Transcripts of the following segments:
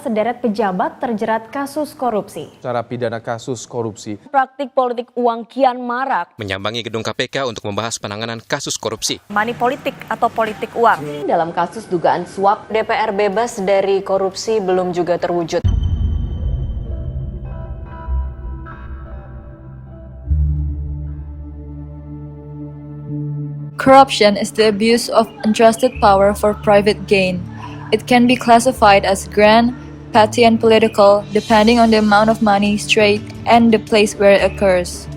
Sederet pejabat terjerat kasus korupsi. Cara pidana kasus korupsi. Praktik politik uang kian marak. Menyambangi gedung KPK untuk membahas penanganan kasus korupsi. Money politik atau politik uang. Dalam kasus dugaan suap, DPR bebas dari korupsi belum juga terwujud. Corruption is the abuse of entrusted power for private gain. It can be classified as grand, petty, and political, depending on the amount of money straight and the place where it occurs.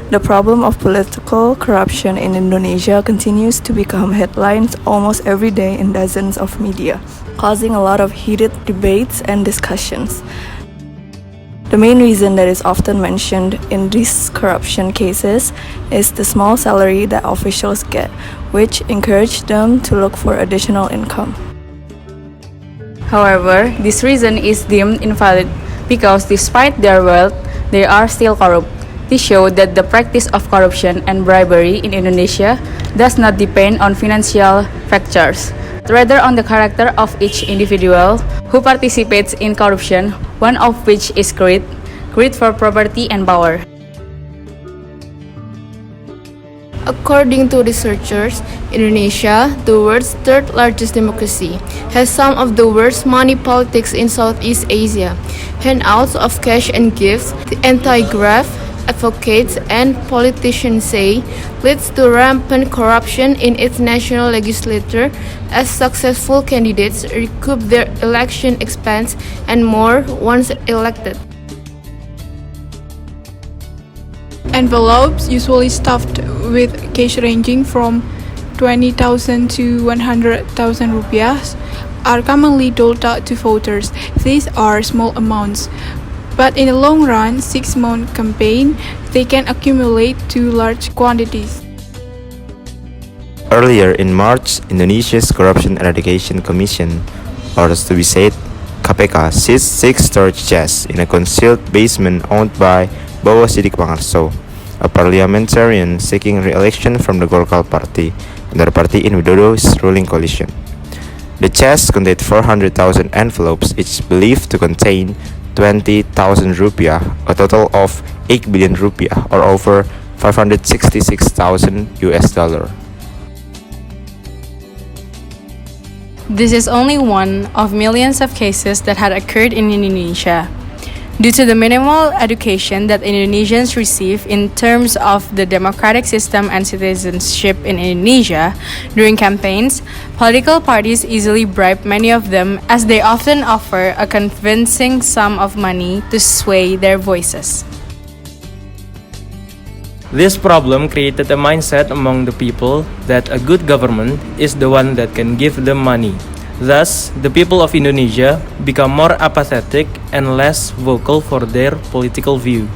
The problem of political corruption in Indonesia continues to become headlines almost every day in dozens of media, causing a lot of heated debates and discussions. The main reason that is often mentioned in these corruption cases is the small salary that officials get, which encourage them to look for additional income. However, this reason is deemed invalid because despite their wealth, they are still corrupt. This shows that the practice of corruption and bribery in Indonesia does not depend on financial factors, but rather on the character of each individual who participates in corruption, one of which is greed for property and power. According to researchers, Indonesia, the world's third largest democracy, has some of the worst money politics in Southeast Asia. Handouts of cash and gifts, the anti-graft advocates and politicians say, leads to rampant corruption in its national legislature as successful candidates recoup their election expense and more once elected. Envelopes, usually stuffed with cash ranging from 20,000 to 100,000 rupiahs, are commonly doled out to voters. These are small amounts, but in the long run, 6-month campaign, they can accumulate to large quantities. Earlier in March, Indonesia's Corruption Eradication Commission, or as to be said, KPK, seized 6 storage chests in a concealed basement owned by Wibowo a parliamentarian seeking re-election from the Golkar party, another party in Widodo's ruling coalition. The chests contained 400,000 envelopes, each believed to contain 20,000 rupiah, a total of 8 billion rupiah, or over $566,000 US. This is only one of millions of cases that had occurred in Indonesia. Due to the minimal education that Indonesians receive in terms of the democratic system and citizenship in Indonesia, during campaigns, political parties easily bribe many of them as they often offer a convincing sum of money to sway their voices. This problem created a mindset among the people that a good government is the one that can give them money. Thus, the people of Indonesia become more apathetic and less vocal for their political view.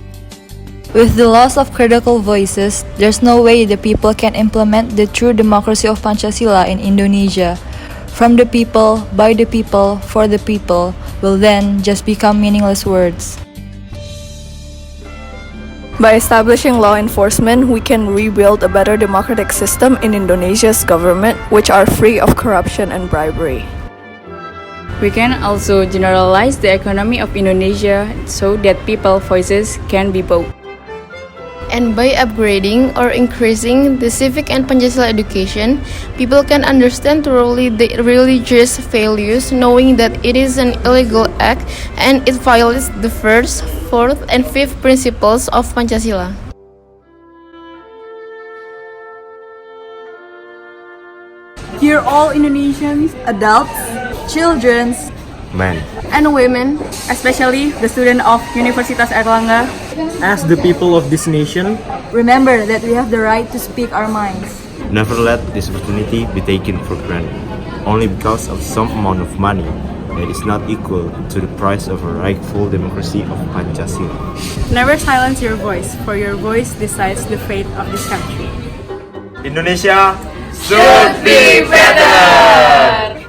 With the loss of critical voices, there's no way the people can implement the true democracy of Pancasila in Indonesia. From the people, by the people, for the people will then just become meaningless words. By establishing law enforcement, we can rebuild a better democratic system in Indonesia's government, which are free of corruption and bribery. We can also generalize the economy of Indonesia so that people's voices can be bought. And by upgrading or increasing the civic and Pancasila education, people can understand thoroughly the religious values, knowing that it is an illegal act and it violates the first, fourth, and fifth principles of Pancasila. Dear all Indonesians, adults, children, Men and women, especially the student of Universitas Erlangga, As the people of this nation, remember that we have the right to speak our minds. never let this opportunity be taken for granted, only because of some amount of money that is not equal to the price of a rightful democracy of Pancasila. Never silence your voice, for your voice decides the fate of this country. Indonesia should be better!